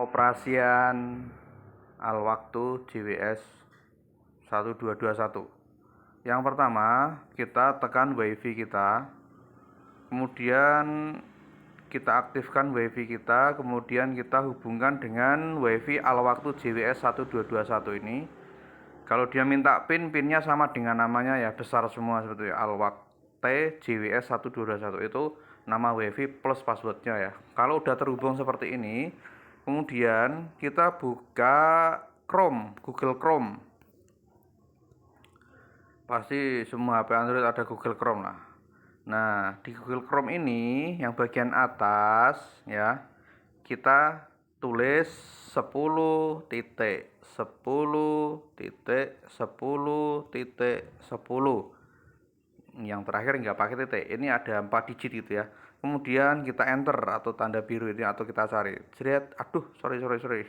Operasian al-waktu JWS 1221. Yang pertama, kita tekan WiFi kita, kemudian kita aktifkan WiFi kita, kemudian kita hubungkan dengan WiFi al-waktu JWS 1221 ini. Kalau dia minta pinnya sama dengan namanya ya, besar semua seperti al-waktu JWS 1221 itu nama WiFi plus passwordnya ya. Kalau udah terhubung seperti ini, kemudian kita buka Chrome, Google Chrome. Pasti semua HP Android ada Google Chrome lah. Nah, di Google Chrome ini yang bagian atas ya, kita tulis 10.10.10.10. Yang terakhir nggak pakai titik. Ini ada 4 digit gitu ya. Kemudian kita enter atau tanda biru ini atau kita cari. Jret, aduh, sorry.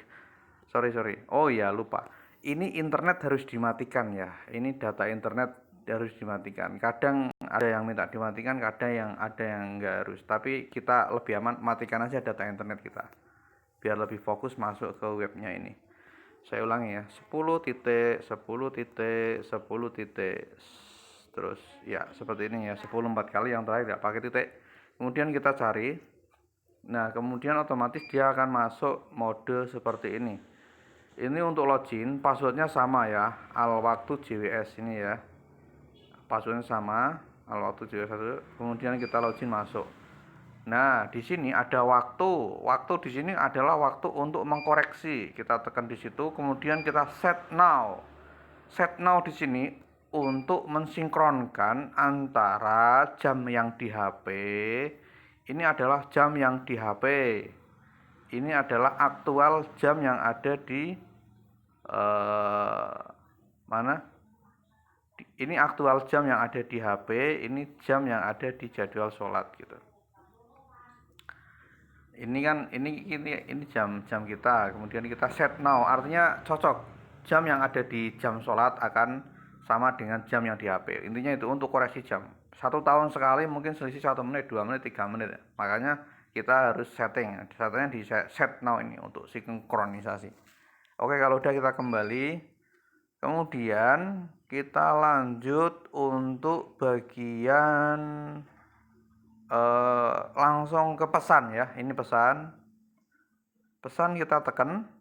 Oh ya, lupa. Ini internet harus dimatikan ya. Ini data internet harus dimatikan. Kadang ada yang minta dimatikan, kadang ada yang nggak harus. Tapi kita lebih aman matikan aja data internet kita, biar lebih fokus masuk ke webnya ini. Saya ulangi ya, 10.10.10. Terus ya seperti ini ya, 10 4 kali, yang terakhir nggak pakai titik. Kemudian kita cari. Nah, kemudian otomatis dia akan masuk mode seperti ini. Ini untuk login, passwordnya sama ya, al-waktu JWS ini ya. Passwordnya sama, al-waktu JWS 1. Kemudian kita login masuk. Nah, di sini ada waktu. Waktu di sini adalah waktu untuk mengkoreksi. Kita tekan di situ, kemudian kita set now. Set now di sini untuk mensinkronkan antara jam yang di HP. Ini adalah jam yang di HP. Ini adalah aktual jam yang ada di mana? Ini aktual jam yang ada di HP. Ini jam yang ada di jadwal sholat gitu. Ini kan ini jam kita, kemudian kita set now, artinya cocok jam yang ada di jam sholat akan sama dengan jam yang di HP. Intinya itu untuk koreksi jam. 1 tahun sekali mungkin selisih 1 menit, 2 menit, 3 menit. Makanya kita harus settingnya di set now ini untuk sinkronisasi. Oke, kalau udah kita kembali, kemudian kita lanjut untuk bagian langsung ke pesan ya. Ini pesan kita tekan.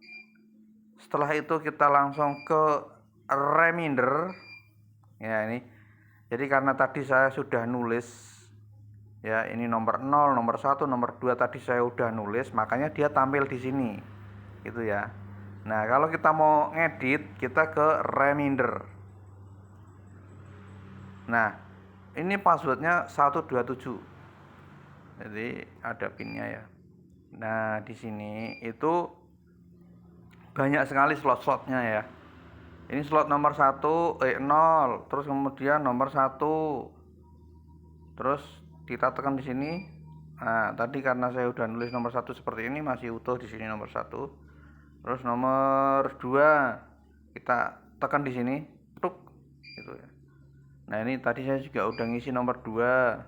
Setelah itu kita langsung ke reminder ya. Ini jadi karena tadi saya sudah nulis ya, ini nomor 0, nomor 1, nomor 2 tadi saya udah nulis, makanya dia tampil di sini gitu ya. Nah, kalau kita mau ngedit, kita ke reminder. Nah, ini passwordnya 127. Jadi ada pinnya ya. Nah, di sini itu banyak sekali slot-slotnya ya. Ini slot nomor 1, 0, terus kemudian nomor 1. Terus kita tekan di sini. Nah, tadi karena saya udah nulis nomor 1 seperti ini, masih utuh di sini nomor 1. Terus nomor 2 kita tekan di sini, tuk gitu ya. Nah, ini tadi saya juga udah ngisi nomor 2.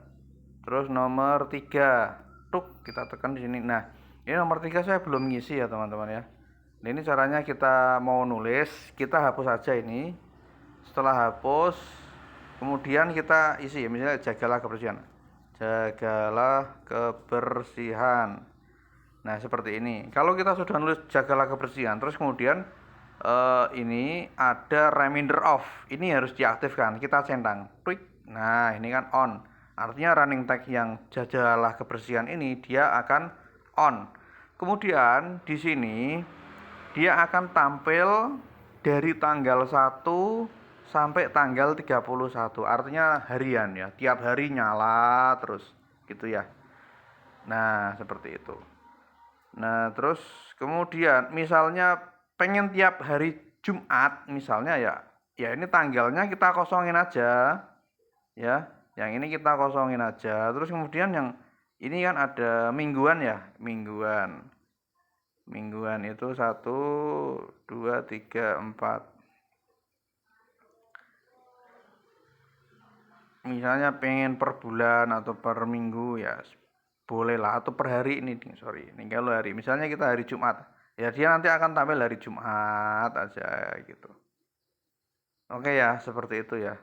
Terus nomor 3, tuk kita tekan di sini. Nah, ini nomor 3 saya belum ngisi ya teman-teman ya. Nah, ini caranya kita mau nulis, kita hapus aja ini. Setelah hapus, kemudian kita isi ya, misalnya jagalah kebersihan. Jagalah kebersihan. Nah, seperti ini. Kalau kita sudah nulis jagalah kebersihan, terus kemudian ini ada reminder off. Ini harus diaktifkan. Kita centang. Klik. Nah, ini kan on. Artinya running tag yang jagalah kebersihan ini dia akan on. Kemudian di sini dia akan tampil dari tanggal 1 sampai tanggal 31. Artinya harian ya. Tiap hari nyala terus gitu ya. Nah, seperti itu. Nah, terus kemudian misalnya pengen tiap hari Jumat misalnya ya ini tanggalnya kita kosongin aja ya. Yang ini kita kosongin aja. Terus kemudian yang ini kan ada mingguan ya, mingguan itu 1, 2, 3, 4. Misalnya pengen per bulan atau per minggu ya boleh lah, atau per hari ini sorry. Ini kalau hari misalnya kita hari Jumat, Ya dia nanti akan tampil hari Jumat aja gitu. Oke ya, seperti itu ya.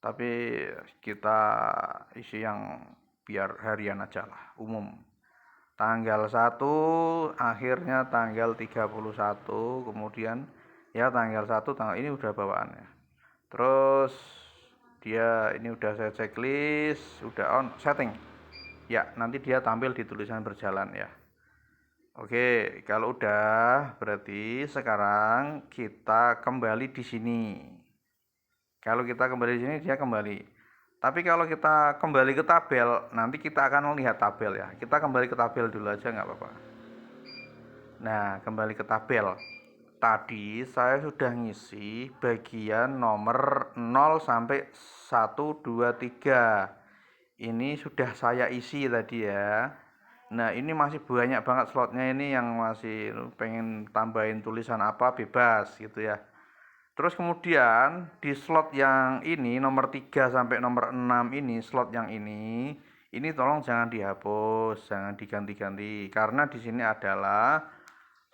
Tapi kita isi yang biar harian aja lah, umum. Tanggal 1, akhirnya tanggal 31, kemudian ya tanggal 1 tanggal ini udah bawaannya. Terus dia ini udah saya checklist, udah on setting. Ya, nanti dia tampil di tulisan berjalan ya. Oke, kalau udah berarti sekarang kita kembali di sini. Kalau kita kembali di sini dia kembali. Tapi kalau kita kembali ke tabel, nanti kita akan melihat tabel ya. Kita kembali ke tabel dulu aja nggak apa-apa. Nah, kembali ke tabel. Tadi saya sudah ngisi bagian nomor 0 sampai 1, 2, 3. Ini sudah saya isi tadi ya. Nah, ini masih banyak banget slotnya ini yang masih pengen tambahin tulisan apa bebas gitu ya. Terus kemudian di slot yang ini nomor 3 sampai nomor 6 ini slot yang ini tolong jangan dihapus, jangan diganti-ganti karena di sini adalah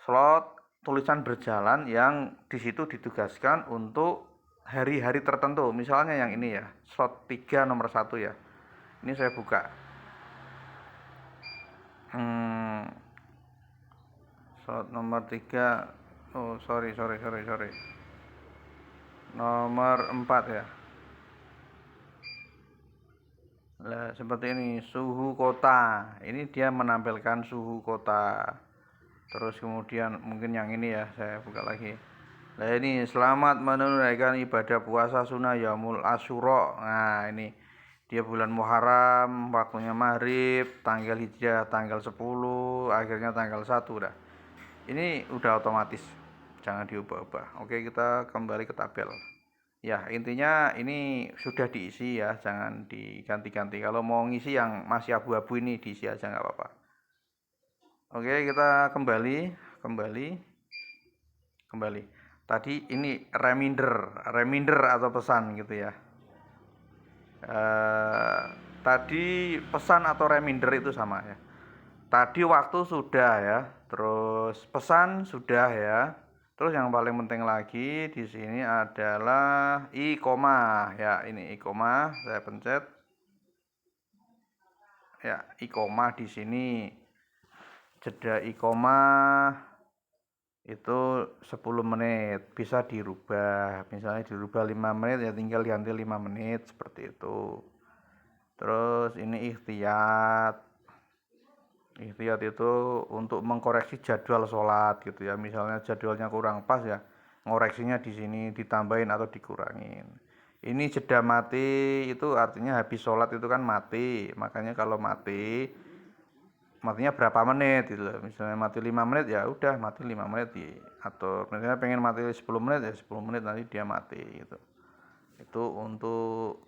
slot tulisan berjalan yang di situ ditugaskan untuk hari-hari tertentu. Misalnya yang ini ya, slot 3 nomor 1 ya. Ini saya buka. Slot nomor 3. Oh, sorry. Nomor 4 ya. Nah, seperti ini, suhu kota. Ini dia menampilkan suhu kota. Terus kemudian mungkin yang ini ya, saya buka lagi. Nah, ini selamat menunaikan ibadah puasa sunnah Yaumul Asyura. Nah, ini dia bulan Muharram, waktunya maghrib, tanggal hijrah tanggal 10, akhirnya tanggal 1 dah. Ini udah otomatis. Jangan diubah-ubah. Oke, kita kembali ke tabel. Ya, intinya ini sudah diisi ya, jangan diganti-ganti. Kalau mau ngisi yang masih abu-abu ini diisi aja nggak apa-apa. Oke, kita kembali. Tadi ini reminder atau pesan gitu ya. Tadi pesan atau reminder itu sama ya. Tadi waktu sudah ya, terus pesan sudah ya. Terus yang paling penting lagi di sini adalah i koma ya, ini i koma saya pencet. Ya, i koma di sini. Jeda i koma itu 10 menit, bisa dirubah. Misalnya dirubah 5 menit ya tinggal ganti 5 menit seperti itu. Terus ini ikhtiyat. Ikhtiyat itu untuk mengkoreksi jadwal sholat gitu ya. Misalnya jadwalnya kurang pas ya, ngoreksinya di sini ditambahin atau dikurangin. Ini jeda mati itu artinya habis sholat itu kan mati. Makanya kalau matinya berapa menit gitu. Misalnya mati 5 menit ya udah mati 5 menit diatur. Misalnya pengen mati 10 menit ya 10 menit nanti dia mati gitu. Itu untuk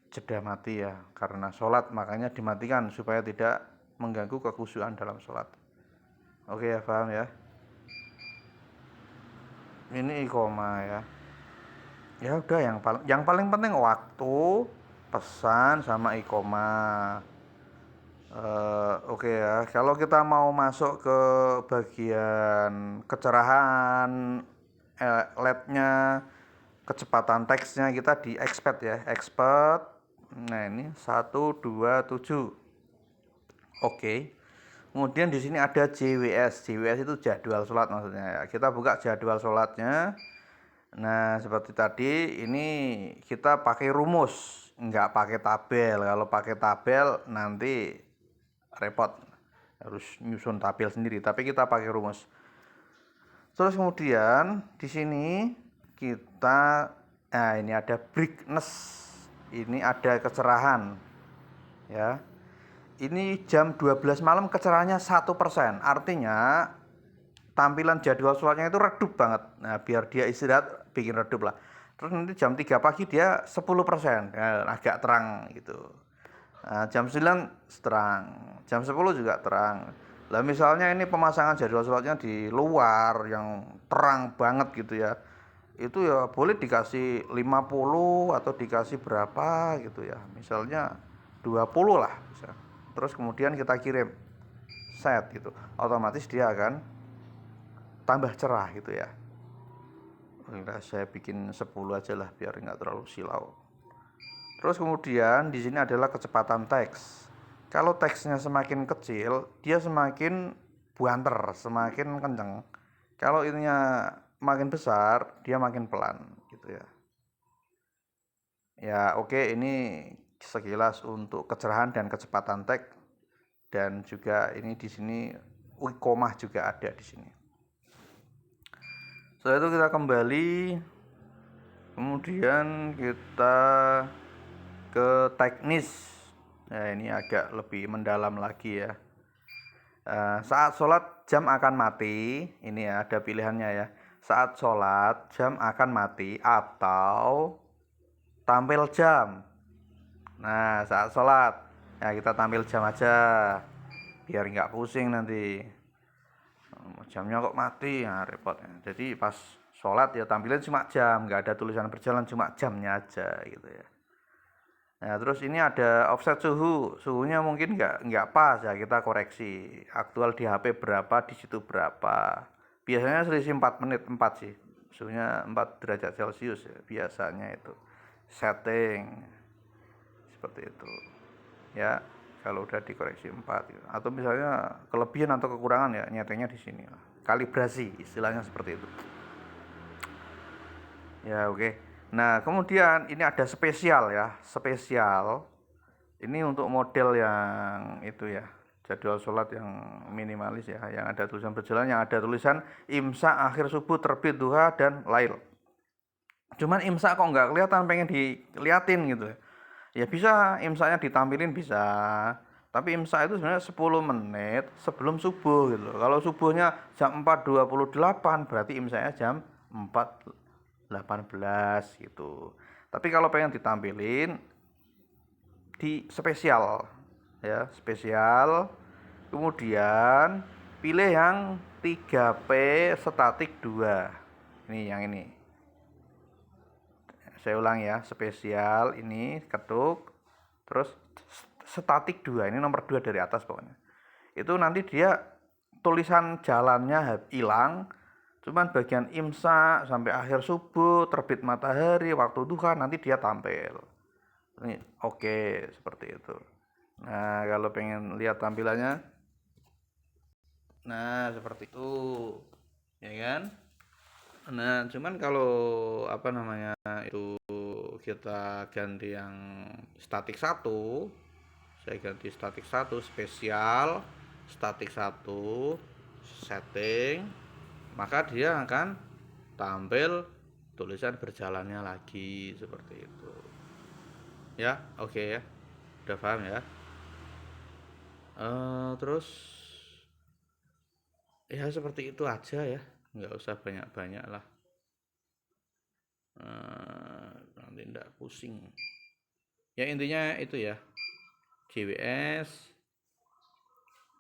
jeda mati ya, karena sholat makanya dimatikan supaya tidak mengganggu kekhusyuan dalam sholat. Oke ya, paham ya. Ini ikoma ya. Ya udah yang paling penting waktu, pesan sama ikoma. Oke ya. Kalau kita mau masuk ke bagian kecerahan LED-nya, kecepatan teksnya kita di expert ya, expert. Nah ini 127. Oke. Kemudian di sini ada JWS. JWS itu jadwal sholat maksudnya ya. Kita buka jadwal sholatnya. Nah, seperti tadi ini kita pakai rumus, nggak pakai tabel. Kalau pakai tabel nanti repot. Harus nyusun tabel sendiri, tapi kita pakai rumus. Terus kemudian di sini kita ini ada brightness. Ini ada kecerahan. Ya. Ini jam 12 malam kecerahannya 1%. Artinya tampilan jadwal sholatnya itu redup banget. Nah, biar dia istirahat bikin redup lah. Terus nanti jam 3 pagi dia 10%, ya, agak terang gitu. Nah, jam 9 terang, jam 10 juga terang. Lah misalnya ini pemasangan jadwal sholatnya di luar yang terang banget gitu ya. Itu ya boleh dikasih 50 atau dikasih berapa gitu ya. Misalnya 20 lah bisa. Terus kemudian kita kirim set gitu. Otomatis dia akan tambah cerah gitu ya. Saya bikin 10 aja lah biar nggak terlalu silau. Terus kemudian di sini adalah kecepatan teks. Kalau teksnya semakin kecil, dia semakin buanter, semakin kenceng. Kalau ininya makin besar, dia makin pelan gitu ya. Ya, oke, ini sekilas untuk kecerahan dan kecepatan teks, dan juga ini di sini Wacomah juga ada di sini. Setelah itu kita kembali, kemudian kita ke teknis. Nah, ini agak lebih mendalam lagi ya. Saat sholat jam akan mati, ini ya ada pilihannya ya. Saat sholat jam akan mati atau tampil jam. Nah, saat sholat ya kita tampil jam aja biar nggak pusing nanti. Jamnya kok mati ya repot ya. Jadi pas sholat ya tampilin cuma jam, nggak ada tulisan berjalan, cuma jamnya aja gitu ya. Nah, terus ini ada offset suhunya mungkin nggak pas ya, kita koreksi. Aktual di HP berapa, di situ berapa. Biasanya selisih 4 menit 4 sih. Suhunya 4 derajat Celcius ya, biasanya itu. Setting seperti itu. Ya, kalau udah dikoreksi 4 gitu. Atau misalnya kelebihan atau kekurangan ya nyetingnya di sini lah. Kalibrasi istilahnya seperti itu. Ya, oke. Nah, kemudian ini ada spesial ya, spesial. Ini untuk model yang itu ya, jadwal sholat yang minimalis ya, yang ada tulisan berjalan, yang ada tulisan imsak akhir subuh, terbit duha, dan lail. Cuman imsak kok nggak kelihatan, pengen diliatin gitu ya. Ya bisa, imsaknya ditampilin bisa. Tapi imsak itu sebenarnya 10 menit sebelum subuh gitu. Kalau subuhnya jam 4.28 berarti imsaknya jam 4.18 gitu. Tapi kalau pengen ditampilin di spesial ya, spesial. Kemudian pilih yang 3P statik 2. Ini yang ini. Saya ulang ya, spesial ini ketuk terus statik 2, ini nomor 2 dari atas pokoknya. Itu nanti dia tulisan jalannya hilang, cuman bagian imsak sampai akhir subuh, terbit matahari, waktu duha nanti dia tampil. Ini oke, seperti itu. Nah, kalau pengen lihat tampilannya, nah seperti itu, ya kan? Nah, cuman kalau apa namanya itu kita ganti yang statik 1, saya ganti statik 1 spesial, statik 1 setting, maka dia akan tampil tulisan berjalannya lagi seperti itu. Ya, oke ya. Udah paham ya? Terus ya seperti itu aja ya, nggak usah banyak-banyak lah. Nanti ndak pusing ya, intinya itu ya, JWS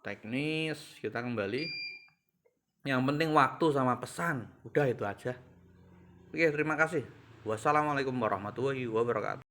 teknis. Kita kembali, yang penting waktu sama pesan, udah itu aja. Oke, terima kasih. Wassalamualaikum warahmatullahi wabarakatuh.